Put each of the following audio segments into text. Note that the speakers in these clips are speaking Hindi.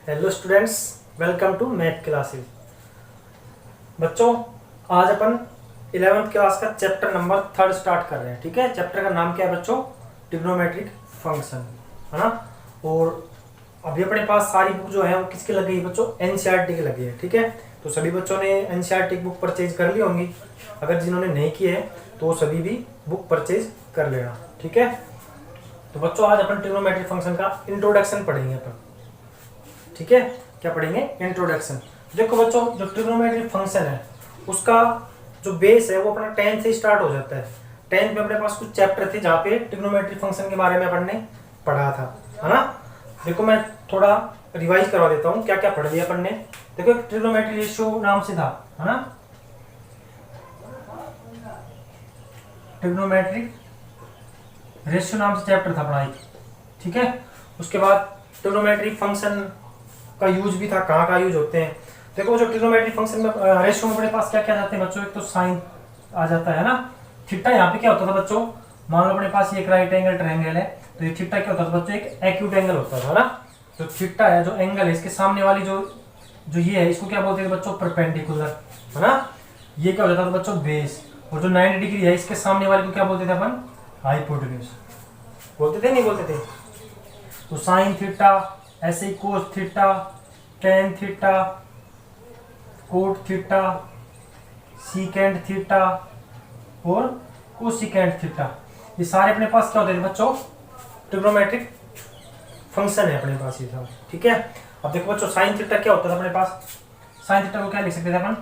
Hello students, welcome to math classes. बच्चों, आज अपन 11th क्लास का चैप्टर नंबर 3 स्टार्ट कर रहे हैं। ठीक है, चैप्टर का नाम क्या है बच्चों? ट्रिग्नोमेट्रिक फंक्शन, है ना। और अभी अपने पास सारी बुक जो है वो किसकी लगी है बच्चों? एनसीईआरटी की लगी है। ठीक है, तो सभी बच्चों ने एनसीईआरटी बुक परचेज कर ली होंगी। अगर जिन्होंने नहीं की है तो सभी भी बुक परचेज कर लेना। ठीक है, तो बच्चों आज अपन ट्रिग्नोमेट्रिक फंक्शन का इंट्रोडक्शन पढ़ेंगे अपन। ठीक है, क्या पढ़ेंगे? इंट्रोडक्शन। देखो बच्चों, जो ट्रिग्नोमेट्रिक फंक्शन है उसका जो बेस है वो अपना 10th से स्टार्ट हो जाता है। 10th में अपने पास कुछ चैप्टर थे जहाँ पे ट्रिग्नोमेट्रिक फंक्शन के बारे में अपन ने पढ़ा था, है ना। देखो मैं थोड़ा रिवाइज करवा देता हूँ क्या क्या पढ़ लिया अपन ने। देखो एक ट्रिग्नोमेट्रिक रेशियो नाम से था, है ना। ट्रिग्नोमेट्रिक रेशियो नाम से चैप्टर था पढ़ाई। ठीक है, उसके बाद ट्रिग्नोमेट्रिक फंक्शन का यूज भी था, कहाँ का यूज होते हैं। देखो जो ट्रिग्नोमेट्रिक फंक्शन में रेशियो में अपने पास क्या क्या जाते हैं बच्चों? एक तो साइन आ जाता है ना। थीटा यहाँ पे क्या होता था बच्चों? मान लो अपने पास ये एक राइट एंगल ट्रायंगल है, तो ये थीटा क्या होता था बच्चों? एक एक्यूट एंगल होता था ना। जो थीटा है, जो एंगल है, इसके सामने वाली जो जो ये है इसको क्या बोलते थे बच्चों? परपेंडिकुलर, है ना। ये क्या हो जाता था बच्चों? बेस। और जो 90 डिग्री है इसके सामने वाली को क्या बोलते थे अपन? हाइपोटेन्यूज बोलते थे, नहीं बोलते थे? तो साइन थीटा, ऐसे ही cos theta, tan theta, cot theta, secant theta और कोसिकेंट थीटा, ये सारे अपने पास क्या होते थे बच्चों? ट्रिग्नोमेट्रिक फंक्शन है अपने पास ये सब। ठीक है, अब देखो बच्चों साइन थीटा क्या होता था अपने पास? साइन थीटा को क्या लिख सकते थे अपन?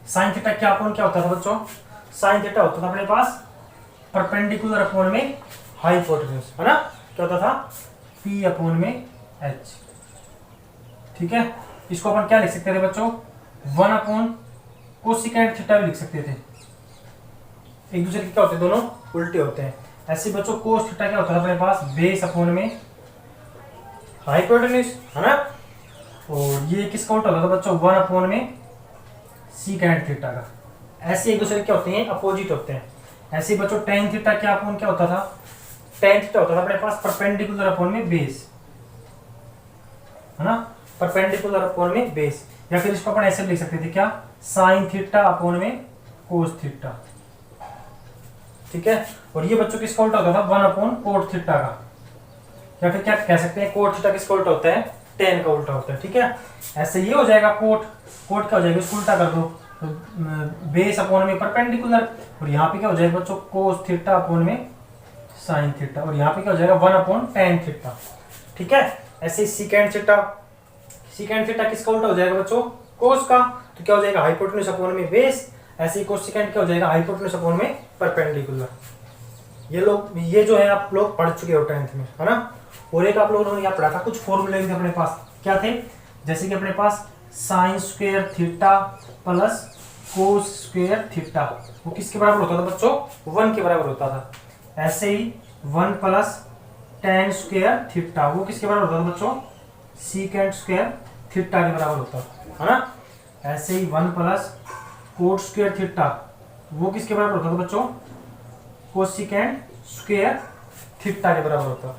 साइन थीटा क्या अपन क्या होता था बच्चों? साइन थीटा होता था अपने पास परपेंडिकुलर अपॉन में हाइपोटेन्यूज, है ना। क्या होता था? पी अपॉन में एच। ठीक है, इसको अपन क्या लिख सकते थे बच्चों? 1 अपॉन कोसिकेंट थीटा भी लिख सकते थे। एक दूसरे के क्या होते हैं? दोनों उल्टे होते हैं। ऐसे बच्चों कोस थीटा क्या होता था अपने पास? बेस अपॉन में हाइपोटेन्यूज, है ना। और ये किसका उल्टा होता था बच्चों? 1 अपॉन में सीकेंट थीटा का। ऐसे एक दूसरे के क्या होते हैं? अपोजिट होते हैं। ऐसे बच्चों टेन थीटा क्या अपॉन क्या होता था? टेन थीटा होता था अपने पास परपेंडिकुलर अपॉन में बेस, है ना। परपेंडिकुलर अपॉन में बेस, या फिर इसको अपन ऐसे लिख सकते थे क्या? साइन थीटा अपॉन में कोस थीटा। ठीक है, और ये बच्चों किसका उल्टा होता था? 1 अपॉन कोट थीटा का। या फिर क्या कह सकते हैं? कोट थीटा किसका उल्टा होता है? टेन का उल्टा होता है। ठीक है, ऐसे ये हो जाएगा कोट। कोट क्या हो जाएगा? इसको उल्टा कर दो तो बेस अपॉन में परपेंडिकुलर, और यहाँ पे क्या हो जाएगा बच्चों? कोस थीटा अपॉन में साइन थीटा, और यहाँ पे क्या हो जाएगा? 1 अपॉन टेन थीटा। ठीक है, ऐसे सीकेंट थीटा, सीकेंट थीटा किसका उल्टा हो जाएगा बच्चों? कोस का, तो क्या हो जाएगा? हाइपोटेन्यूज अपॉन में बेस। ऐसे ही कोसिकेंट क्या हो जाएगा? हाइपोटेन्यूज अपॉन में परपेंडिकुलर। ये जो है आप लोग पढ़ चुके हो 10th में, है ना। और एक आप लोगों ने यहाँ पढ़ा था, कुछ फॉर्मूले थे अपने पास, क्या थे? जैसे कि अपने पास sine square theta plus cos square theta, वो किसके बराबर होता था बच्चों? 1 के बराबर होता था। ऐसे ही 1 प्लस टेन स्क्वायर थीटा, वो किसके बराबर होता था बच्चों? सीकेंट स्क्वायर थीटा के बराबर होता था, है ना। ऐसे ही 1 प्लस कोट स्क्वायर थीटा, वो किसके बराबर होता था बच्चों? कोसिकेंट स्क्वायर थीटा के बराबर होता है।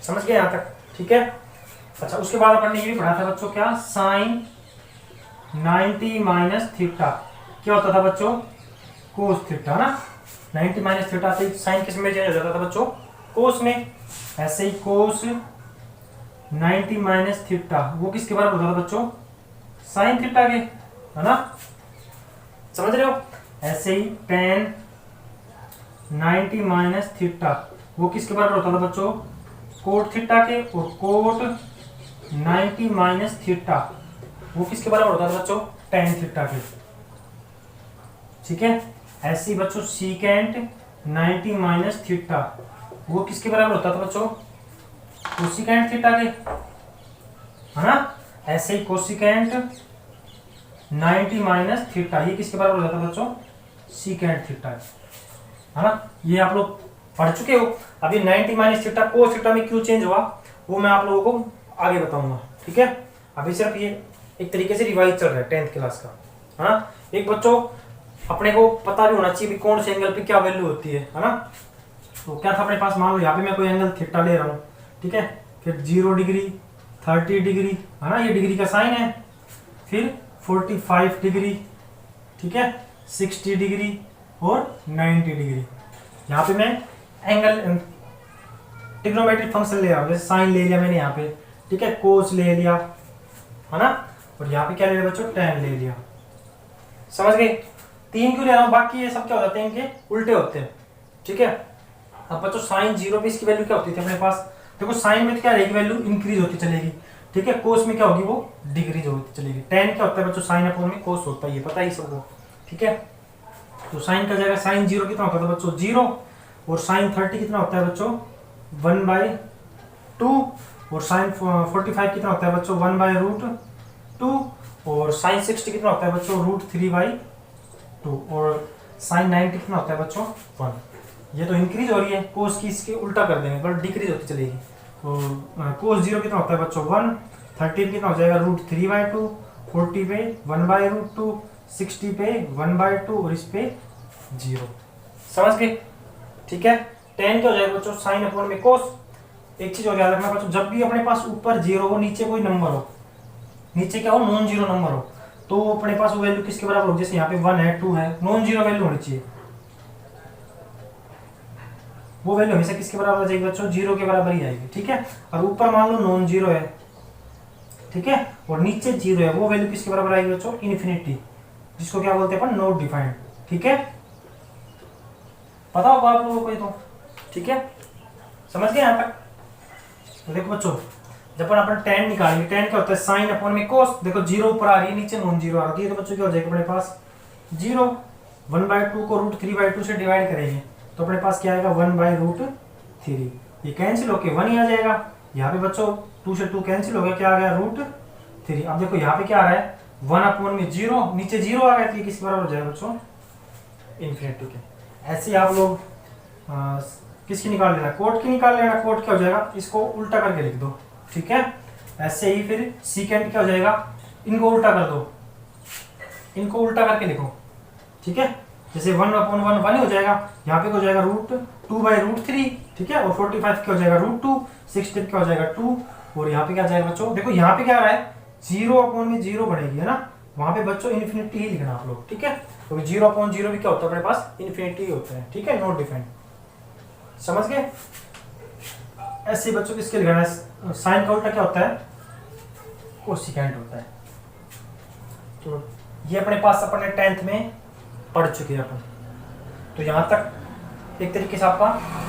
समझ गए यहां तक? ठीक है, अच्छा उसके बाद अपन ने ये भी पढ़ा था बच्चों, क्या? साइन 90 माइनस थीटा क्या होता था बच्चों? कोस थीटा, ना। 90 माइनस थीटा से साइन किस में चेंज हो जाता था बच्चों? कोस में। ऐसे ही कोस 90 माइनस थीटा, वो किसके बराबर होता था बच्चों? साइन थीटा के, है ना। समझ रहे हो? ऐसे ही टेन 90 माइनस थीटा, वो किसके बराबर होता था बच्चों? कोट थीटा के, और कोट 90 माइनस थीटा, वो किसके बराबर होता था बच्चों? टेन थीटा के। ठीक है, ऐसे ही बच्चों सीकेंट 90 माइनस थीटा, वो किसके बराबर होता था बच्चों? कोसिकेंट थीटा के, है ना। ऐसे ही कोसिकेंट 90 माइनस थीटा, ये किसके बराबर होता था बच्चों? सीकेंट थीटा, है ना। ये आप लोग पढ़ चुके हो। अभी 90 माइनस थीटा कोस थीटा में क्यों चेंज हुआ वो मैं आप लोगों को आगे बताऊंगा। ठीक है, अभी सिर्फ ये एक तरीके से रिवाइज चल रहा है 10th क्लास का, है ना। एक बच्चों अपने को पता भी होना चाहिए भी कौन से एंगल पे क्या वैल्यू होती है ना। तो क्या था अपने पास, मान लो यहाँ पे मैं कोई एंगल थीटा ले रहा हूँ, ठीक है, फिर 0 डिग्री, 30 डिग्री, है ना, ये डिग्री का साइन है, फिर 45 डिग्री, ठीक है, 60 डिग्री और 90 डिग्री। यहाँ पे मैं एंगल ट्रिग्नोमेट्रिक फंक्शन ले रहा हूँ, जैसे साइन ले लिया मैंने यहाँ पे, ठीक है, कोस ले लिया, है ना, और यहाँ पे क्या ले लिया बच्चों, tan ले लिया। समझ गए? 3 क्यों ले रहा हूँ, बाकी ये सब क्या हो जाते हैं, इनके उल्टे होते हैं, ठीक है। अब बच्चों साइन 0 पे इसकी वैल्यू क्या होती थी अपने पास, देखो साइन में क्या रहेगी वैल्यू, इंक्रीज होती चलेगी, ठीक है, कोस में क्या होगी वो डिक्रीज होती चलेगी। tan क्या होता है बच्चों, साइन अपॉन में कोस होता है, ये पता ही सबको, ठीक है। तो साइन का जाएगा, साइन 0 कितना होता था बच्चों 0, और साइन 30 कितना होता है बच्चों 1/2, और साइन 45 कितना होता है बच्चों 1/√2, और साइन 60 कितना होता है बच्चों √3/2, और साइन 90 कितना होता है बच्चों 1। ये तो इंक्रीज हो रही है, कोस की इसके उल्टा कर देंगे, बट डिक्रीज होती चलेगी। तो कोस 0 कितना होता है बच्चों 1, 30 कितना हो जाएगा √3/2, 40 पे 1/√2, 60 पे 1/2, और इस पे 0। समझ गए? ठीक है। tan क्या हो जाएगा बच्चों, साइन अपॉन में कोस। एक चीज और याद रखना बच्चों, जब भी अपने पास ऊपर 0 हो, नीचे कोई नंबर हो, नीचे क्या हो नॉन जीरो नंबर हो, तो अपने पास वो वैल्यू किसके बराबर हो, जैसे यहाँ पे 1 है 2 है, नॉन जीरो वैल्यू होनी चाहिए, वो वैल्यू हमेशा किसके बराबर आ जाएगी बच्चों, 0 के बराबर ही आएगी, ठीक है। और ऊपर मान लो नॉन जीरो है, ठीक है, और नीचे 0 है, वो वैल्यू किसके बराबर आएगी बच्चों, इन्फिनिटी, जिसको क्या बोलते हैं अपन, नॉट डिफाइंड, ठीक है। पता होगा आप लोगों को ये तो, ठीक है, समझ गए यहाँ तक। तो देखो बच्चों, जब अपन tan निकालेंगे, tan क्या होता है, साइन अपॉन में कोस। देखो 0 ऊपर आ रही है, नीचे नॉन जीरो आ रही है, तो बच्चों क्या हो जाएगा अपने पास 0। 1/2 को √3/2 से डिवाइड करेंगे तो अपने पास क्या आएगा 1/√3। ये कैंसिल होके 1 ही आ जाएगा। यहाँ पे बच्चों 2 से 2 कैंसिल हो गया, क्या आ गया √3। अब देखो यहाँ पे क्या आ रहा है 1 अपॉन में 0, नीचे 0 आ गया, तो ये किसके बराबर हो जाएगा बच्चों, इन्फिनिटी के। ऐसे आप लोग किसकी निकाल लेना, कोट की निकाल लेना। कोट क्या हो जाएगा, इसको उल्टा करके लिख दो, ठीक है। ऐसे ही फिर सीकेंड क्या हो जाएगा, इनको उल्टा कर दो, इनको उल्टा करके लिखो, ठीक है। जैसे 1 अपॉन 1 1 हो जाएगा, यहाँ पे हो जाएगा √2/√3, ठीक है, और 45 क्या हो जाएगा √2, 60 क्या हो जाएगा 2, और यहाँ पे क्या जाएगा बच्चों, देखो यहाँ पे क्या आ रहा है 0 अपॉन में 0 बढ़ेगी, है ना, वहां पे बच्चों इन्फिनिटी ही लिखना आप लोग, ठीक है। तो 0 अपॉन 0 भी क्या होता है अपने पास, इन्फिनिटी ही होता है, ठीक है, नॉट डिफाइंड। समझ गए? ऐसे बच्चों किसके लिखना है, साइन का उल्टा क्या होता है, कोसिकेंट होता है। तो ये अपने पास अपने 10th में पढ़ चुके हैं अपन। तो यहाँ तक एक तरीके से आपका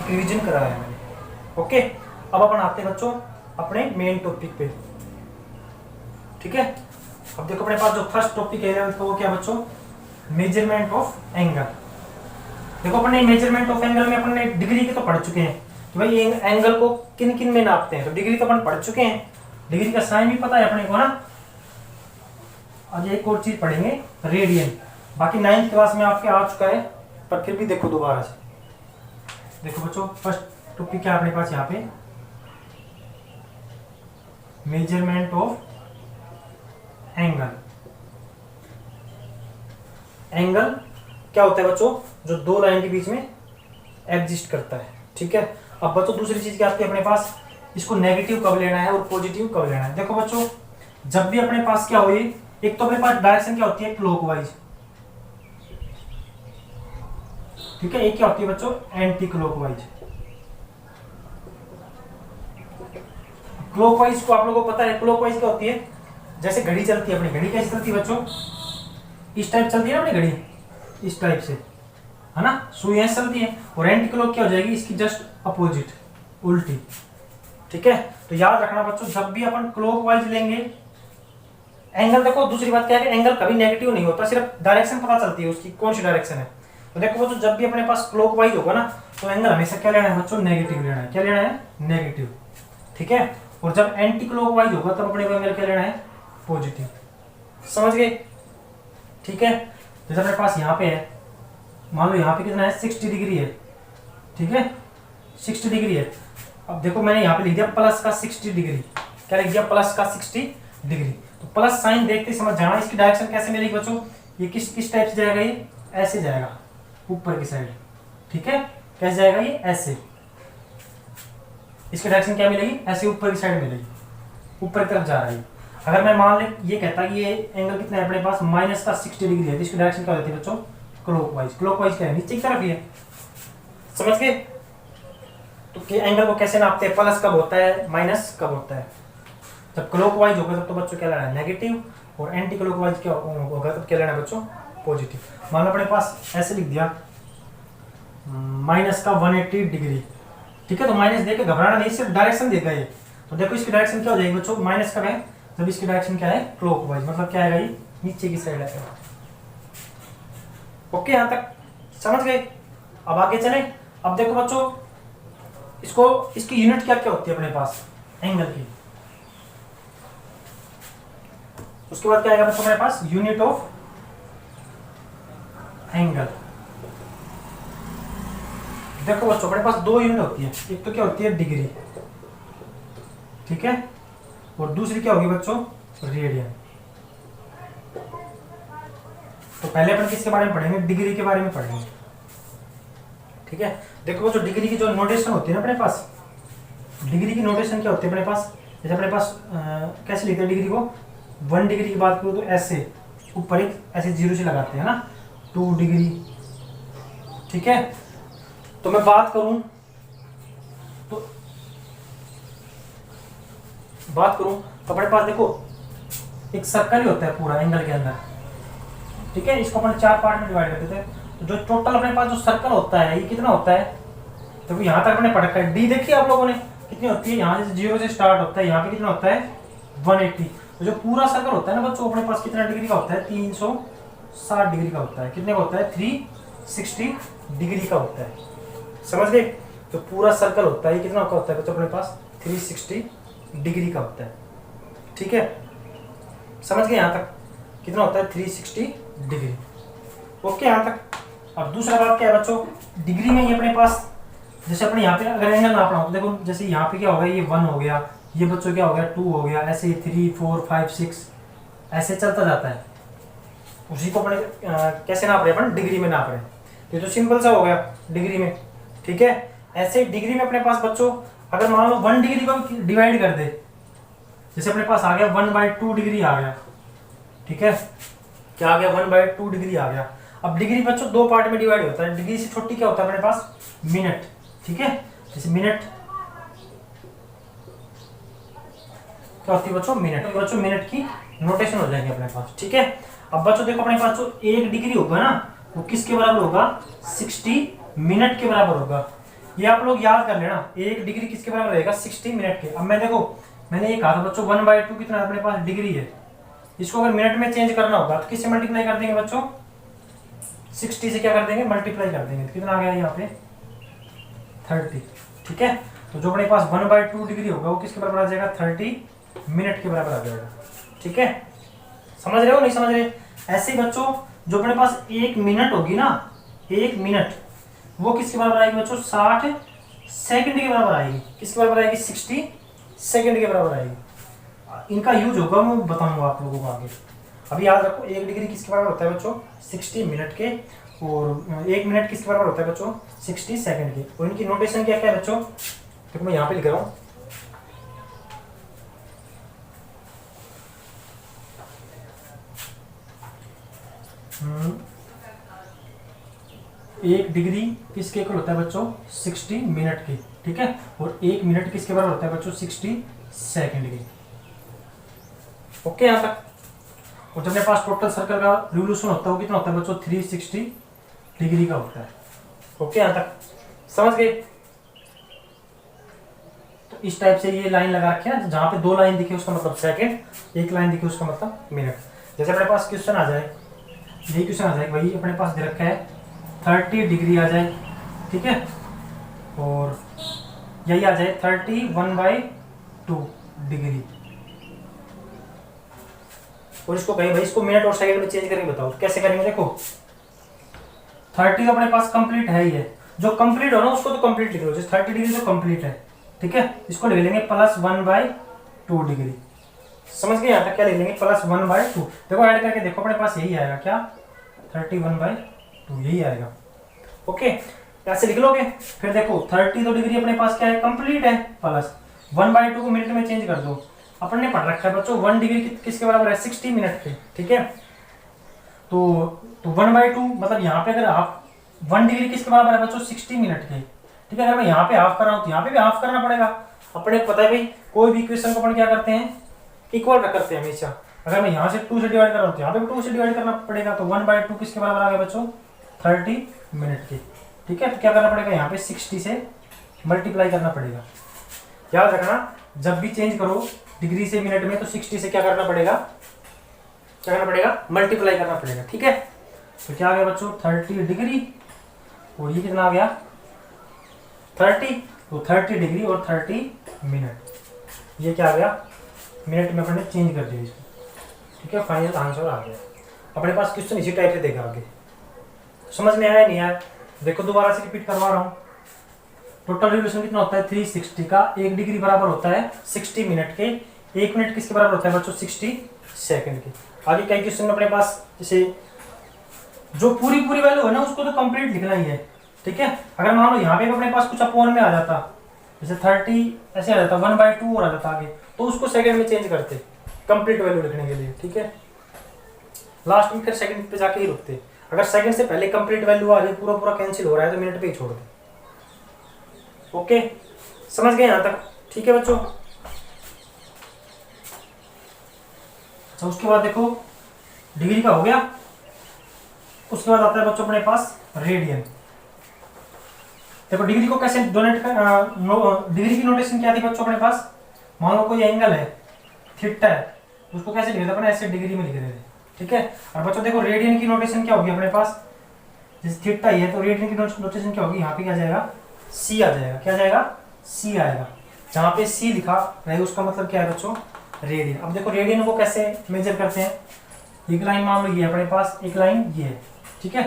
रिवीजन कराया है मैंने, ओके। अब अपन आते हैं बच्चों अपने मेन टॉपिक पे, ठीक है। अब देखो अपने पास जो फर्स्ट टॉपिक है तो वो क्या बच्चों, मेजरमेंट ऑफ एंगल। देखो अपने मेजरमेंट ऑफ एंगल में अपने डिग्री के तो पढ़ चुके हैं कि भाई एंगल को किन किन में नापते हैं, तो डिग्री तो अपन पढ़ चुके हैं, डिग्री का साइन भी पता है अपने को ना। आज एक और चीज पढ़ेंगे, रेडियन। बाकी 9th क्लास में आपके आ चुका है, पर फिर भी देखो दोबारा से। देखो बच्चों फर्स्ट टॉपिक क्या अपने पास यहाँ पे, मेजरमेंट ऑफ एंगल। एंगल क्या होता है बच्चों, जो दो लाइन के बीच में एग्जिस्ट करता है, ठीक है। अब बच्चों दूसरी चीज क्या आती है अपने पास, इसको नेगेटिव कब लेना है और पॉजिटिव कब लेना है। देखो बच्चों जब भी अपने पास क्या हो, एक तो अपने पास डायरेक्शन क्या होती है क्लॉकवाइज, ठीक है, एक क्या होती है बच्चों एंटी क्लॉकवाइज। क्लॉकवाइज को आप लोगों को पता है, क्लॉकवाइज क्या होती है, जैसे घड़ी चलती है, अपनी घड़ी कैसे चलती है बच्चों, इस टाइप चलती है ना अपनी घड़ी, इस टाइप से, है ना, सुई ऐसे चलती है। और एंटी क्लॉक क्या हो जाएगी, इसकी जस्ट अपोजिट, उल्टी, ठीक है। तो याद रखना बच्चों जब भी अपन क्लॉकवाइज लेंगे एंगल, देखो दूसरी बात क्या है, एंगल कभी नेगेटिव नहीं होता, सिर्फ डायरेक्शन पता चलती है उसकी कौन सी डायरेक्शन है। तो देखो बच्चों जब भी अपने पास क्लॉकवाइज होगा ना, तो एंगल हमेशा क्या लेना है बच्चों, नेगेटिव लेना है। क्या लेना है, नेगेटिव, ठीक है। और जब एंटी क्लॉकवाइज होगा तब अपने को एंगल क्या लेना है, पॉजिटिव। समझ गए, ठीक है। जैसे अपने पास यहाँ पे है, मान लो यहाँ पे कितना है 60 डिग्री है, ठीक है, 60 डिग्री है। अब देखो मैंने यहाँ पे लिख दिया प्लस का 60 डिग्री, क्या लिख दिया, प्लस का 60 डिग्री। तो प्लस साइन देखते समझ जाना इसकी डायरेक्शन कैसे मिलेगी बच्चों, ये किस टाइप से जाएगा, ये ऐसे जाएगा ऊपर की साइड, ठीक है। कैसे जाएगा, ये ऐसे। इसकी डायरेक्शन क्या मिलेगी, ऐसे ऊपर की साइड मिलेगी, ऊपर की तरफ जा रही है। अगर मैं मान ले ये कहता कि ये एंगल कितना है अपने पास माइनस का 60 डिग्री है, तो इसकी डायरेक्शन क्या होती है बच्चों, क्लॉकवाइज। क्लॉकवाइज क्या है, नीचे की तरफ ही है, समझ गए। तो कि एंगल को कैसे नापते हैं, प्लस कब होता है, माइनस कब होता है। जब क्लॉकवाइज होगा तब तो बच्चों क्या लेना है, नेगेटिव, और एंटी क्लॉकवाइज क्या होगा तब क्या लेना है बच्चों, पॉजिटिव। मान लो अपने पास ऐसे लिख दिया माइनस का 180 डिग्री, ठीक है। तो माइनस देके घबराना नहीं, सिर्फ डायरेक्शन देगा ये। तो देखो इसकी डायरेक्शन क्या हो जाएगी बच्चों, माइनस कब है, जब इसकी डायरेक्शन क्या है, क्लॉकवाइज, मतलब क्या आएगा, ये नीचे की साइड है। ओके, यहां तक समझ गए। अब आगे चले। अब देखो बच्चों, इसको इसकी यूनिट क्या क्या होती है अपने पास, एंगल की। उसके बाद क्या आएगा बच्चों अपने पास, यूनिट ऑफ एंगल। देखो बच्चों अपने पास दो यूनिट होती है, एक तो क्या होती है डिग्री, ठीक है, और दूसरी क्या होगी बच्चों, रेडियन। तो पहले अपन किसके बारे में पढ़ेंगे, डिग्री के बारे में पढ़ेंगे, ठीक है। देखो बच्चों डिग्री की जो नोटेशन होती है ना अपने पास, डिग्री की नोटेशन क्या होती है अपने पास, जैसे अपने पास कैसे लिखते हैं डिग्री को, 1 डिग्री की बात करूँ तो ऐसे ऊपर एक ऐसे जीरो से लगाते हैं ना, 2 डिग्री, ठीक है। तो मैं बात करूं तो अपने पास देखो एक सर्कल ही होता है पूरा एंगल के अंदर, ठीक है। इसको अपन 4 पार्ट में डिवाइड करते थे। तो जो टोटल अपने पास जो सर्कल होता है ये कितना होता है, तो यहाँ तक अपने पढ़ रखा है। डी देखिए आप लोगों ने कितनी होती है, यहाँ से 0 से स्टार्ट होता है, यहाँ पे कितना होता है 180। तो जो पूरा सर्कल होता है ना बच्चों अपने पास कितना डिग्री का होता है, 360 डिग्री का होता है। कितने का होता है, 360 डिग्री का होता है, समझ गए। तो पूरा सर्कल होता है कितना का होता है बच्चों अपने पास, 360 डिग्री का होता है, ठीक है। समझ गए यहाँ तक कितना होता है, 360 डिग्री। ओके यहाँ तक। अब दूसरा बात क्या है बच्चों, डिग्री में ये अपने पास जैसे अपने यहाँ पे अगर एंगल नापना हो तो देखो जैसे यहाँ पे क्या हो गया, ये 1 हो गया, ये बच्चों क्या हो गया 2 हो गया, ऐसे 3 4 5 6 ऐसे चलता जाता है। उसी को अपने कैसे नाप रहे हैं अपन, डिग्री में नाप रहे हैं। ये तो सिंपल सा हो गया डिग्री में, ठीक है। ऐसे डिग्री में अपने पास बच्चों अगर मान लो 1 डिग्री को डिवाइड कर दे, जैसे अपने पास आ गया 1/2 डिग्री आ गया, ठीक है। क्या आ गया, 1/2 डिग्री आ गया। अब डिग्री बच्चों 2 पार्ट में डिवाइड होता है। डिग्री से छोटी क्या होता है अपने पास, मिनट, ठीक है। जैसे मिनट क्या होती है बच्चों, मिनट। तो बच्चों मिनट की नोटेशन हो जाएगी अपने पास, ठीक है। अब बच्चों देखो अपने पास जो 1 डिग्री होगा ना वो किसके बराबर होगा, 60 मिनट के बराबर होगा। ये आप लोग याद कर लेना, 1 डिग्री किसके बराबर रहेगा, 60 मिनट के। अब मैं देखो मैंने ये कहा था बच्चों 1/2 कितना अपने पास डिग्री है, इसको अगर मिनट में चेंज करना होगा तो किससे मल्टीप्लाई कर देंगे बच्चों, 60 से क्या कर देंगे, मल्टीप्लाई कर देंगे। तो कितना आ गया यहाँ पे 30, ठीक है। तो जो अपने पास 1/2 डिग्री होगा वो किसके बराबर आ जाएगा, 30 मिनट के बराबर आ जाएगा, ठीक है। समझ रहे हो नहीं समझ रहे। ऐसे बच्चों जो अपने पास 1 मिनट होगी ना, 1 मिनट वो किसके बराबर आएगी बच्चों, 60 सेकंड के बराबर आएगी। किसके बराबर आएगी, 60 सेकंड के बराबर आएगी। इनका यूज होगा मैं बताऊंगा आप लोगों को आगे। अभी याद रखो 1 डिग्री किसके बराबर होता है बच्चों, 60 मिनट के, और 1 मिनट किसके बराबर होता है बच्चों, 60 सेकंड के। और इनकी नोटेशन क्या क्या है बच्चों, देखो मैं यहाँ पे लिख रहा हूँ, एक डिग्री किसके इक्वल होता है बच्चों, 60 मिनट की, ठीक है। और 1 मिनट किसके बराबर होता है बच्चों, 60 सेकंड की। ओके यहाँ तक। और जब मेरे पास टोटल सर्कल का रिवोल्यूशन होता है वो कितना होता है बच्चों, 360 डिग्री का होता है। ओके यहाँ तक समझ गए। तो इस टाइप से ये लाइन लगा रखी है ना, जहाँ पे 2 लाइन दिखे उसका मतलब सेकंड, 1 लाइन दिखे उसका मतलब मिनट। जैसे अपने पास क्वेश्चन आ जाए, यही क्वेश्चन आ जाए, वही अपने पास दे रखा है 30 डिग्री आ जाए, ठीक है। और यही आ जाए 31/2 डिग्री। और इसको कहीं भाई इसको मिनट और सेकंड में चेंज करके बताओ, कैसे करेंगे। देखो 30 तो अपने पास कंप्लीट है ही है, जो कंप्लीट हो ना उसको तो कंप्लीट लिख लो। जैसे 30 डिग्री जो कंप्लीट है, ठीक है, इसको लिख लेंगे +1/2 डिग्री। समझ गए यहाँ तक, क्या लिख लेंगे +1/2। देखो ऐड करके देखो अपने पास यही आएगा, क्या 31/2 यही आएगा। ओके ऐसे लिख लोगे। फिर देखो 30 तो डिग्री अपने पास क्या है, कंप्लीट है, प्लस 1/2 को मिनट में चेंज कर दो। अपन ने पढ़ रखा है बच्चों 1 डिग्री किसके बराबर है, 60 मिनट के, ठीक है। तो 1/2 मतलब यहाँ पे अगर आप 1 डिग्री किसके बराबर है बच्चों, 60 मिनट के, ठीक है। अगर मैं यहाँ पे हाफ कर रहा हूँ तो यहाँ पे भी हाफ करना पड़ेगा। अपने को पता है भाई कोई भी क्वेश्चन को अपन क्या करते हैं, इक्वल करते हैं हमेशा। अगर मैं यहाँ से 2 से डिवाइड कर रहा हूँ तो यहाँ पे भी 2 से डिवाइड करना पड़ेगा। तो 1/2 किसके बराबर आ गया बच्चों, 30 मिनट के, ठीक है। तो क्या करना पड़ेगा, यहाँ पे 60 से मल्टीप्लाई करना पड़ेगा। याद रखना जब भी चेंज करो डिग्री से मिनट में तो 60 से क्या करना पड़ेगा, क्या करना पड़ेगा, मल्टीप्लाई करना पड़ेगा, ठीक है। तो क्या आ गया बच्चों 30 डिग्री, और ये कितना आ गया 30, तो 30 डिग्री और 30 मिनट, ये क्या आ गया मिनट में अपने चेंज कर दिया इसको, ठीक है। फाइनल आंसर आ गया। अपने पास क्वेश्चन इसी टाइप से देगा आगे। समझ में आया नहीं आया, देखो दोबारा से रिपीट करवा रहा हूँ। टोटल रिवोल्यूशन कितना होता है 360 का, 1 डिग्री बराबर होता है 60 मिनट के, 1 मिनट किसके बराबर होता है बच्चों 60 सेकंड के। आगे कई क्वेश्चन में अपने पास जैसे जो पूरी वैल्यू है ना उसको तो कंप्लीट लिखना ही है, ठीक है। अगर मान लो यहाँ पे अपने पास कुछ अपोन में आ जाता, जैसे 30 ऐसे आ जाता, 1/2 और आ जाता आगे, तो उसको सेकंड में चेंज करते कंप्लीट वैल्यू लिखने के लिए, ठीक है। लास्ट में फिर सेकंड पे जाके ही रुकते। अगर सेकंड से पहले कंप्लीट वैल्यू आ जाए, पूरा कैंसिल हो रहा है, तो मिनट पे ही छोड़ दे। ओके, समझ गए यहाँ तक, ठीक है बच्चों। अच्छा, उसके बाद देखो डिग्री का हो गया। उसके बाद आता है बच्चों अपने पास रेडियन। देखो डिग्री को कैसे डोनेट कर, डिग्री की नोटेशन क्या थी बच्चों अपने पास, मान लो कोई एंगल है थीटा है, उसको कैसे लिखे थे अपने, ऐसे डिग्री में लिख रहे थे, ठीक है। और बच्चों देखो रेडियन की नोटेशन क्या होगी अपने पास, जैसे थीटा ही है तो रेडियन की नोटेशन क्या होगी, यहाँ पे क्या जाएगा सी आ जाएगा, क्या जाएगा सी आएगा। जहाँ पे सी लिखा रहे उसका मतलब क्या है बच्चों, रेडियन। अब देखो रेडियन को कैसे मेजर करते हैं, एक लाइन मान लो ये अपने पास, एक लाइन ये है, ठीक है।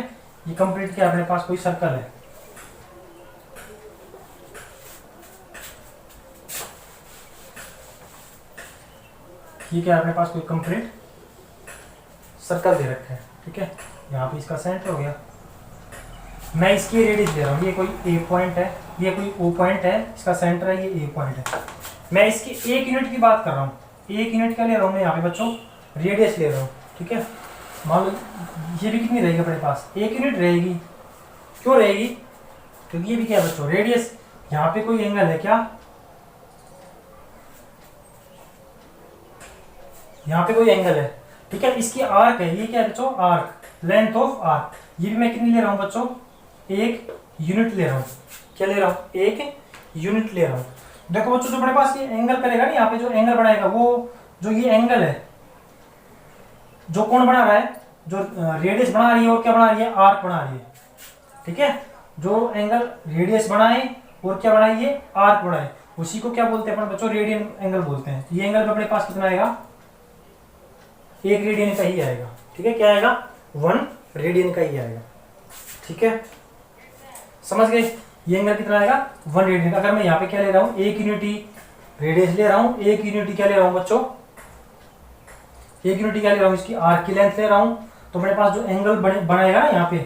ये कंप्लीट क्या अपने पास कोई सर्कल है, ये क्या अपने पास कोई कंप्लीट सर्कल दे रखा है, ठीक है। यहाँ पे इसका सेंटर हो गया, मैं इसकी रेडियस दे रहा हूँ, ये कोई ए पॉइंट है, ये कोई ओ पॉइंट है, इसका सेंटर है, ये ए पॉइंट है। मैं इसकी 1 यूनिट की बात कर रहा हूँ, 1 यूनिट क्या ले रहा हूँ मैं यहाँ पे बच्चों, रेडियस ले रहा हूँ, ठीक है। मान लो ये भी कितनी रहेगी अपने पास, 1 यूनिट रहेगी। क्यों रहेगी, क्योंकि ये भी क्या है बच्चों रेडियस। यहाँ पे कोई एंगल है क्या, यहाँ पे कोई एंगल है, ठीक है। इसकी आर्क है, ये क्या है बच्चों आर्क, लेंथ ऑफ आर्क। ये भी मैं कितनी ले रहा हूँ बच्चों, 1 यूनिट ले रहा हूँ। क्या ले रहा हूँ, 1 यूनिट ले रहा हूँ। देखो बच्चों जो अपने पास ये एंगल करेगा ना, यहाँ पे जो एंगल बनाएगा वो जो ये एंगल है, जो कौन बना रहा है, जो रेडियस बना रही है और क्या बना रही है, आर्क बना रही है, ठीक है। जो एंगल रेडियस बनाए और क्या बनाए, ये आर्क बनाए, उसी को क्या बोलते हैं अपन बच्चों, रेडियन एंगल बोलते हैं। ये एंगल अपने पास कितना आएगा, 1 रेडियन का ही आएगा, ठीक है। क्या आएगा 1 रेडियन का ही आएगा, ठीक है। समझ गए, ये एंगल कितना आएगा 1 रेडियन। अगर मैं यहाँ पे क्या ले रहा हूँ, 1 यूनिटी रेडियस ले रहा हूँ, 1 यूनिटी क्या ले रहा हूँ बच्चों, 1 यूनिटी क्या ले रहा हूँ, इसकी आर्क की लेंथ ले रहा हूँ। तो मेरे पास जो एंगल बनाएगा ना यहाँ पे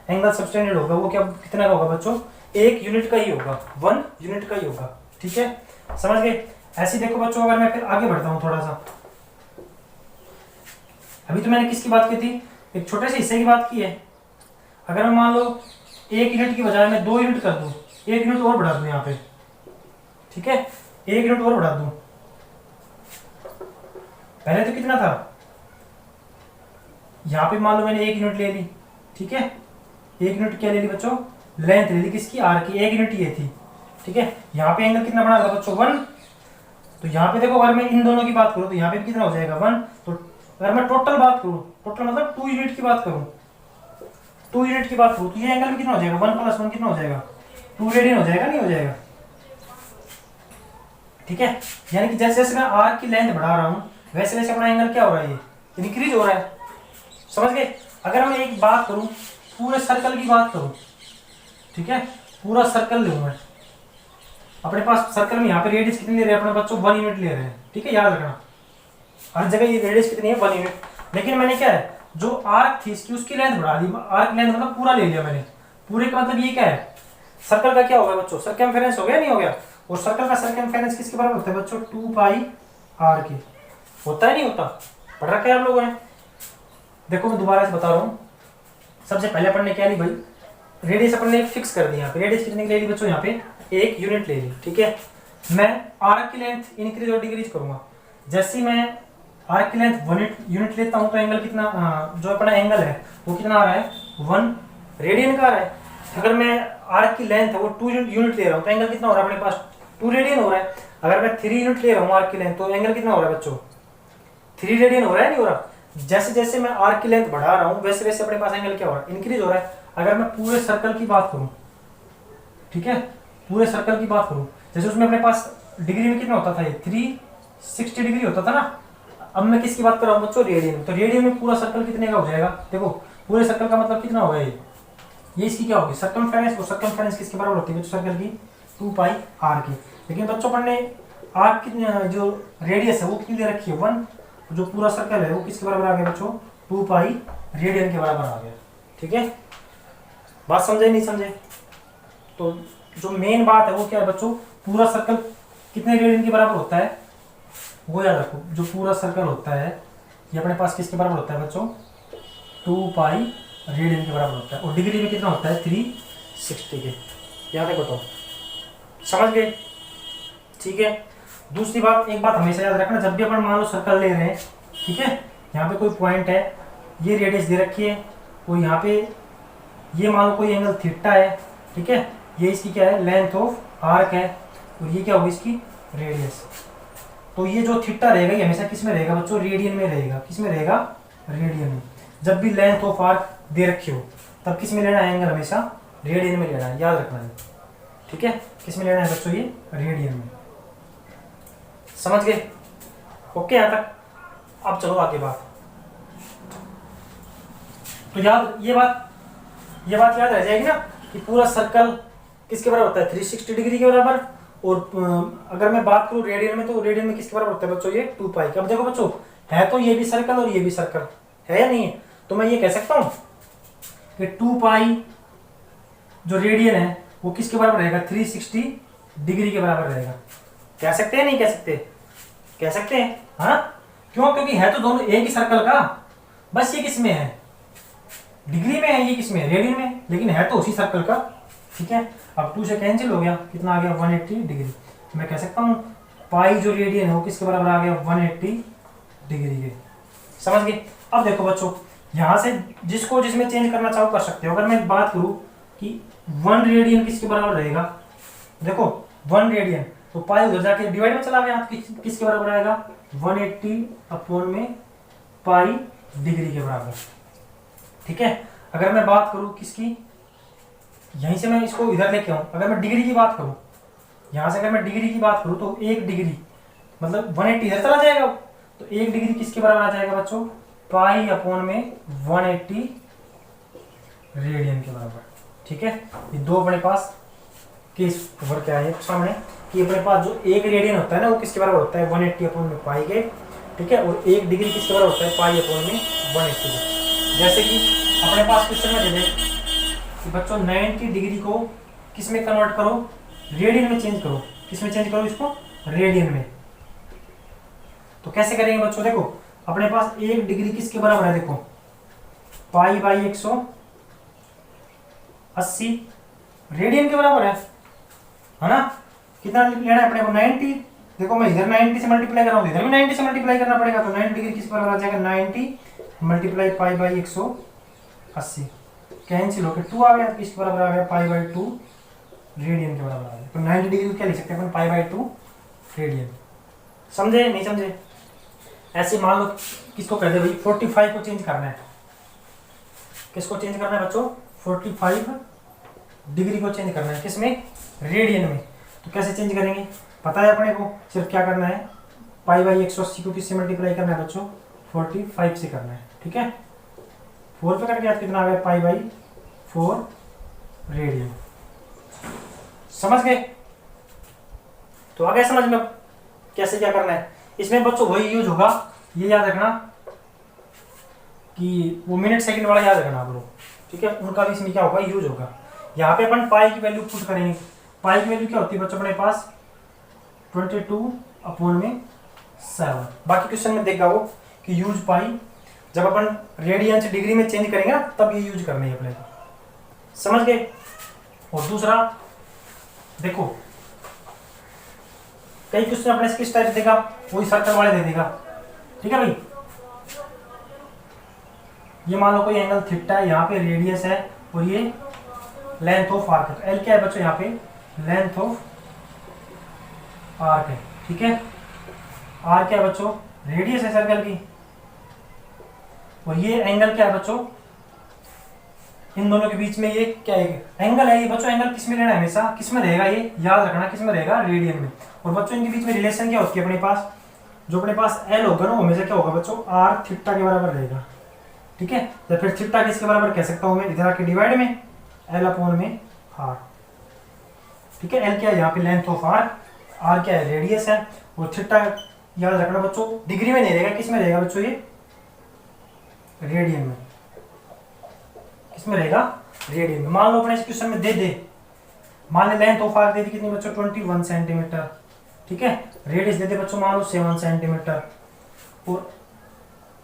एंगल सबटेंडेड होगा, वो क्या कितना का होगा बच्चों, 1 यूनिट का ही होगा, 1 यूनिट का ही होगा, ठीक है। समझ गए। ऐसे देखो बच्चों, अगर मैं फिर आगे बढ़ता हूँ थोड़ा सा, अभी तो मैंने किसकी बात की थी, एक छोटे से हिस्से की बात की है। अगर मैं मान लो 1 यूनिट की बजाय मैं 2 यूनिट कर दूं, 1 यूनिट और बढ़ा दूं यहाँ पे, ठीक है, 1 यूनिट और बढ़ा दूं। पहले तो कितना था, यहाँ पे मान लो मैंने 1 यूनिट ले ली, ठीक है। 1 यूनिट क्या ले ली बच्चों, लेंथ ले ली किसकी, आर की, 1 यूनिट ये थी, ठीक है। यहाँ पे एंगल कितना बना था बच्चों 1। तो यहाँ पे देखो अगर मैं इन दोनों की बात करूँ तो यहाँ पे भी कितना हो जाएगा 1। तो अगर मैं टोटल बात करूँ, टोटल मतलब 2 यूनिट की बात करूँ, 2 यूनिट की बात करूँ, तो ये एंगल भी कितना हो जाएगा, 1 + 1 कितना हो जाएगा, 2 रेडियन हो जाएगा, नहीं हो जाएगा, ठीक है। यानी कि जैसे जैसे मैं आर्क की लेंथ बढ़ा रहा हूँ वैसे वैसे अपना एंगल क्या हो रहा है, ये इंक्रीज हो रहा है। समझ गए। अगर मैं एक बात करूँ, पूरे सर्कल की बात करूँ, ठीक है, पूरा सर्कल लूँ मैं, अपने पास सर्कल में यहाँ पे रेडियस कितनी ले रहे हैं अपने बच्चों, 1 यूनिट ले रहे हैं, ठीक है। याद रखना हर जगह ये रेडियस कितनी है, 1 यूनिट। लेकिन मैंने क्या है, जो आर्क थी इसकी उसकी लेंथ बढ़ा दी, आर्क लेंथ मतलब पूरा ले लिया मैंने। पूरे का मतलब ये क्या है, सर्कल का क्या होगा बच्चों, सरकमफेरेंस हो गया नहीं हो गया, और सर्कल का सरकमफेरेंस किसके बराबर होता है बच्चों, 2 पाई आर के। होता है नहीं होता, पढ़ रखा है आप लोगों ने। देखो मैं दोबारा से बता रहा हूँ, सबसे पहले अपन ने क्या ली भाई, रेडियस अपन ने फिक्स कर दी। यहाँ पे रेडियस कितने की ले ली बच्चों, यहाँ पे 1 यूनिट ले ली, ठीक है। मैं आर्क की लेंथ इंक्रीज और डिक्रीज करूंगा। जैसे ही मैं आर्क की लेंथ 1 यूनिट लेता हूँ तो एंगल कितना, जो अपना एंगल है वो कितना आ रहा है, 1 रेडियन का आ रहा है। अगर मैं आर्क की लेंथ है वो 2 यूनिट ले रहा हूँ तो एंगल कितना हो रहा है अपने पास, 2 रेडियन हो रहा है। अगर मैं 3 यूनिट ले रहा हूँ आर्क की लेंथ तो एंगल कितना हो रहा है बच्चों, 3 रेडियन हो रहा है नहीं हो रहा। जैसे जैसे मैं आर्क की लेंथ बढ़ा रहा हूँ वैसे वैसे अपने पास एंगल क्या हो रहा है, इंक्रीज हो रहा है। अगर मैं पूरे सर्कल की बात करूँ, ठीक है, पूरे सर्कल की बात करूँ, जैसे उसमें अपने पास डिग्री में कितना होता था, ये 360 डिग्री होता था ना। अब मैं किसकी बात कर रहा हूँ बच्चों, रेडियन में। तो रेडियन में पूरा सर्कल कितने का हो जाएगा, देखो पूरे सर्कल का मतलब कितना होगा, ये इसकी क्या होगी, सर्कमफेरेंस। और सर्कमफेरेंस किसके बराबर होती है बच्चों, सर्कल की 2 पाई आर की। लेकिन बच्चों अपन ने आर की जो रेडियस है वो कितनी दे रखी है, 1। जो पूरा सर्कल है वो किसके बराबर आ गया बच्चों, 2 पाई रेडियन के बराबर आ गया, ठीक है। बात समझे नहीं समझे। तो जो मेन बात है वो क्या है बच्चों, पूरा सर्कल कितने रेडियन के बराबर होता है वो याद रखो। जो पूरा सर्कल होता है ये अपने पास किसके बराबर होता है बच्चों, 2 पाई रेडियन के बराबर होता है। और डिग्री में कितना होता है, 360 के। याद है बताओ, समझ गए, ठीक है। दूसरी बात, एक बात हमेशा याद रखना, जब भी अपन मान लो सर्कल ले रहे हैं, ठीक है, यहाँ पे कोई पॉइंट है, ये रेडियस दे रखी है, और यहाँ पे ये मान लो कोई एंगल थीटा है, ठीक है, ये इसकी क्या है, लेंथ ऑफ आर्क है, और ये क्या होगी इसकी रेडियस। तो ये जो थीटा रहेगा ये हमेशा किस में रहेगा बच्चों, रेडियन में रहेगा। किस में रहेगा, रेडियन में। जब भी लेंथ ऑफ आर्क दे रखी हो तब किस में लेना है एंगल, हमेशा रेडियन में लेना है, याद रखना है, ठीक है। किस में लेना है बच्चों, ये रेडियन में। समझ गए, ओके यहाँ तक। अब चलो आगे बात। तो याद ये बात याद रह जाएगी ना कि पूरा सर्कल किसके बराबर होता है, 360 डिग्री के बराबर। और अगर मैं बात करूं रेडियन में, तो रेडियन में किसके बराबर होता है बच्चों, ये 2 पाई का। अब देखो बच्चों, है तो ये भी सर्कल और ये भी सर्कल है या नहीं है, तो मैं ये कह सकता हूं कि 2 पाई जो रेडियन है वो किसके बराबर रहेगा, 360 डिग्री के बराबर रहेगा। कह सकते हैं नहीं कह सकते, कह सकते हैं, हाँ। क्यों, क्योंकि है तो दोनों एक ही सर्कल का, बस ये किस में है, डिग्री में है, ये किस में है, रेडियन में, लेकिन है तो उसी सर्कल का, ठीक है। अब 2 से कैंसिल हो गया, कितना आ गया, 180 डिग्री। मैं कह सकता हूँ पाई जो रेडियन है वो किसके बराबर आ गया, 180 डिग्री के। समझ गए। अब देखो बच्चों, यहाँ से जिसको जिसमें चेंज करना चाहो कर सकते हो। अगर मैं बात करूँ कि 1 रेडियन किसके बराबर रहेगा, देखो 1 रेडियन, तो पाई उधर जाके डिवाइड में चला गया, किसके बराबर आएगा, 180 अपॉन में पाई डिग्री के बराबर, ठीक है। अगर मैं बात करूं किसकी, यहीं से मैं इसको इधर लेके आऊं, अगर मैं डिग्री की बात करूं, यहां से अगर मैं डिग्री की बात करूं तो 1 डिग्री मतलब 180 इधर चला जाएगा, तो 1 डिग्री किसके बराबर आ जाएगा बच्चों, पाई अपॉन में 180 रेडियन के बराबर, ठीक है। ये दो अपने पास केस कवर क्या है सामने कि अपने पास जो 1 रेडियन होता है ना वो किसके बराबर होता है, 180 अपॉन में पाई के, ठीक है। और 1 डिग्री किसके बराबर होता है, पाई अपॉन में 180 के। जैसे कि अपने पास क्वेश्चन में दे दे कि बच्चों 90 डिग्री को किस में कन्वर्ट करो, रेडियन में चेंज करो। किस में चेंज करो इसको, रेडियन में। तो कैसे करेंगे बच्चों, देखो अपने पास 1 डिग्री किसके बराबर है, देखो पाई बाई 180 रेडियन के बराबर है ना। कितना लेना है अपने को, 90। देखो मैं इधर 90 से मल्टीप्लाई कर रहा हूँ, इधर भी 90 से मल्टीप्लाई करना पड़ेगा। तो 90 डिग्री किस बराबर आ जाएगा, 90 मल्टीप्लाई पाई बाई 180, कैंसिल होकर 2 आ गया, किसके बराबर आ गया, पाई बाई 2 रेडियन के बराबर आ गया। तो 90 डिग्री को क्या लिख सकते हैं अपन, पाई बाई 2 रेडियन। समझे नहीं समझे। ऐसे मान लो किसको कर दे भाई, 45 को चेंज करना है। किसको चेंज करना है बच्चों, 45 डिग्री को चेंज करना है, किसमें, रेडियन में। तो कैसे चेंज करेंगे, पता है अपने को, सिर्फ क्या करना है, पाई बाई 180 को किससे मल्टीप्लाई करना है बच्चों, 45 से करना है, ठीक है। 4 पे कट गया, कितना आ गया, पाई बाई 4 रेडियन। समझ गए। तो आ गया समझ में कैसे क्या करना है। इसमें बच्चों वही यूज होगा, ये याद रखना कि वो मिनट सेकंड वाला याद रखना आप लोग, ठीक है। उनका भी इसमें क्या होगा, यूज होगा। यहाँ पे अपन पाई की वैल्यू पुट करेंगे। पाई की वैल्यू क्या होती है बच्चों अपने पास 22/7। बाकी क्वेश्चन में देखा वो कि यूज पाई जब अपन रेडियन से डिग्री में चेंज करेंगे ना तब ये यूज करनी है अपने को, समझ गए। और दूसरा देखो कई क्वेश्चन अपने किस टाइप से देगा, वही सर्कल वाले दे देगा, ठीक है भाई। ये मान लो कोई एंगल थीटा है, यहाँ पे रेडियस है और ये लेंथ ऑफ आर्क है। एल क्या है बच्चों यहाँ पे लेंथ ऑफ आर्क है, ठीक है। आर क्या है बच्चों रेडियस है सर्कल की, और ये एंगल क्या है बच्चों, इन दोनों के बीच में ये क्या है एंगल है। ये बच्चों एंगल किस में लेना है हमेशा, किस में रहेगा, ये याद रखना किस में रहेगा रेडियन में। और बच्चों इनके बीच में रिलेशन क्या होती है अपने पास, जो अपने पास एल होगा ना हमेशा क्या होगा बच्चों आर थीटा के बराबर रहेगा, ठीक है। या फिर थीटा किसके बराबर कह सकता हूं मैं, इधर आके डिवाइड में एल अपॉन में आर, ठीक है। एल क्या है यहाँ पे लेंथ ऑफ आर, आर क्या है रेडियस है, और थीटा याद रखना बच्चों डिग्री में नहीं रहेगा, किस में रहेगा बच्चों ये रेडियन में, किस में रहेगा रेडियन में। मान लो अपने इस क्वेश्चन में दे दे, मान ले लेंथ ऑफ आर्क दे दी कितनी बच्चों 21 सेंटीमीटर, ठीक है। रेडियस दे दे बच्चों मान लो 7 सेंटीमीटर और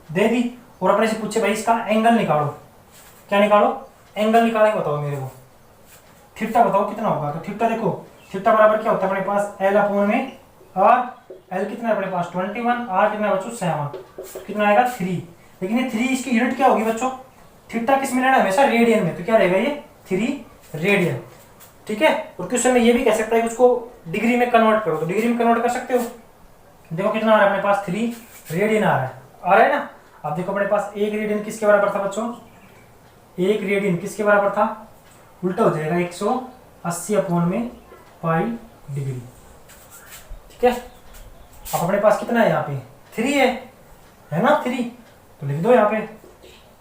दे दी, और अपने से पूछे भाई इसका एंगल निकालो, क्या निकालो एंगल निकालेंगे बताओ मेरे को, थीटा बताओ कितना होगा। तो थीटा देखो थीटा बराबर क्या होता है अपने पास एल अपॉन में आर, एल कितना है अपने पास 21, आर कितना है बच्चों 7, कितना आएगा 3। लेकिन ये 3 इसकी यूनिट क्या होगी बच्चों, थीटा किस में लेना है हमेशा रेडियन में, तो क्या रहेगा ये 3 रेडियन, ठीक है। और क्वेश्चन में ये भी कह सकता है कि उसको डिग्री में कन्वर्ट करो, तो डिग्री में कन्वर्ट कर सकते हो। देखो कितना आ रहा है अपने पास 3 रेडियन आ रहा है ना। अब देखो अपने पास 1 रेडियन किसके बराबर था बच्चों, 1 रेडियन किसके बराबर था, उल्टा हो जाएगा 180 अपॉन में पाई डिग्री, ठीक है। अब अपने पास कितना है यहाँ पे 3 है ना 3, तो लिख दो यहाँ पे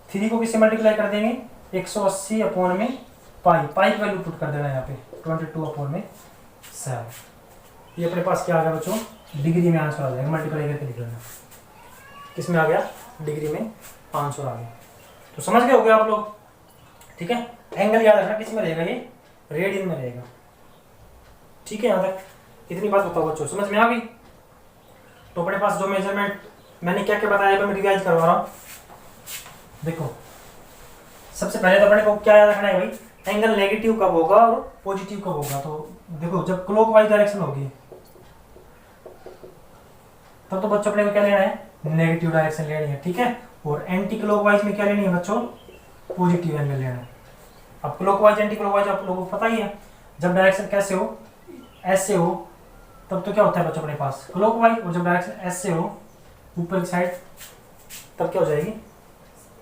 3 को किससे मल्टीप्लाई कर देंगे 180 अपॉन में पाई, पाई की वैल्यू पुट कर देना यहाँ पे 22 अपॉन में 7। ये अपने पास क्या आ गया बच्चों डिग्री में आंसर आ जाएगा, मल्टीप्लाई करके लिख लेना, किस में आ गया डिग्री में आंसर आ गया। तो समझ गए हो गए आप लोग, ठीक है। एंगल याद रखना किस में रहेगा ये रेडियन में रहेगा, ठीक है। यहाँ तक इतनी बात बताओ बच्चों समझ में आ गई। तो अपने पास जो मेजरमेंट मैंने क्या क्या बताया मैं रिवाइज करवा रहा हूँ। देखो सबसे पहले तो अपने को क्या याद रखना है भाई, एंगल नेगेटिव कब होगा और पॉजिटिव कब होगा। तो देखो जब क्लॉकवाइज डायरेक्शन होगी तब तो बच्चों अपने को क्या लेना है नेगेटिव डायरेक्शन लेनी है, ठीक है। और एंटी क्लॉकवाइज में क्या लेनी है बच्चों पॉजिटिव एंगल लेना है। अब क्लॉकवाइज एंटी क्लॉकवाइज आप लोगों को पता ही है, जब डायरेक्शन कैसे हो ऐसे हो तब तो क्या होता है बच्चों अपने पास क्लॉकवाइज, और जब डायरेक्शन ऐसे हो ऊपर की साइड तब क्या हो जाएगी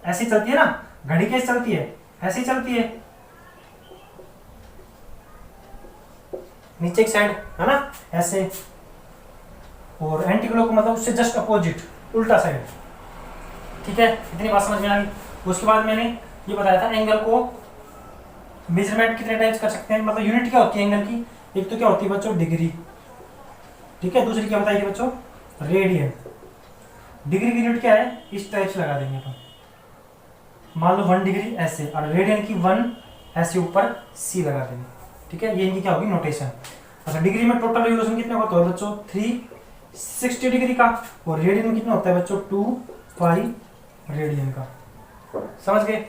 ऐसी चलती है ना, घड़ी कैसे चलती है ऐसी चलती है, नीचे की साइड है ना ऐसे। और एंटी क्लॉक मतलब उससे जस्ट अपोजिट उल्टा साइड, ठीक है। इतनी बात समझ में आ गई। उसके बाद मैंने ये बताया था एंगल को मेजरमेंट कितने टाइप्स कर सकते हैं, मतलब यूनिट क्या होती है एंगल की, एक तो क्या होती है बच्चों डिग्री, ठीक है। दूसरी क्या बताइए बच्चों रेडियन। डिग्री की यूनिट क्या है इस टाइप से लगा देंगे अपन, मान लो 1 डिग्री ऐसे, और रेडियन की 1 ऐसे ऊपर सी लगा देंगे, ठीक है। ये इनकी क्या होगी नोटेशन। अच्छा डिग्री में टोटल रेडिएशन कितना होता है बच्चों 360 डिग्री का, और रेडियन में कितना होता है बच्चों 2 पाई रेडियन का, समझ गए।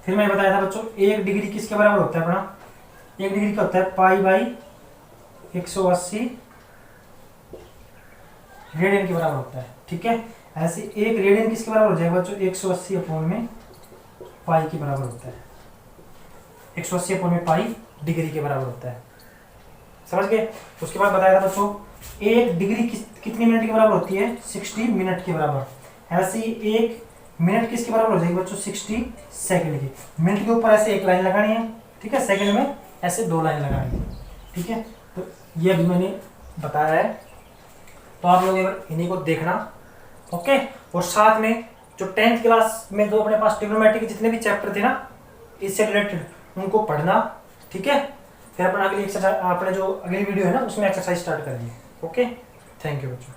फिर मैं बताया था बच्चों 1 डिग्री किसके बराबर होता है अपना, 1 डिग्री का होता है पाई बाई 180 रेडियन के बराबर होता है, ठीक है। ऐसे 1 रेडियन किसके बराबर हो जाएगा बच्चों 180 अपॉन में पाई के बराबर होता है, 180 अपॉन में पाई डिग्री के बराबर होता है, समझ गए। उसके बाद बताया था बच्चों 1 डिग्री कितनी मिनट के बराबर होती है 60 मिनट के बराबर। ऐसे 1 मिनट किसके बराबर हो जाएगी बच्चों 60 सेकंड की। मिनट के ऊपर ऐसे 1 लाइन लगानी है, ठीक है। सेकंड में ऐसे 2 लाइन लगानी है, ठीक है। तो ये अभी मैंने बताया है, तो आप लोग इन्हीं को देखना, ओके। और साथ में जो 10th क्लास में जो अपने पास ट्रिग्नोमेट्री के जितने भी चैप्टर थे ना इससे रिलेटेड उनको पढ़ना, ठीक है। फिर अपन अगली एक्सरसाइज अपने जो अगली वीडियो है ना उसमें एक्सरसाइज स्टार्ट करेंगे, ओके। थैंक यू बच्चों।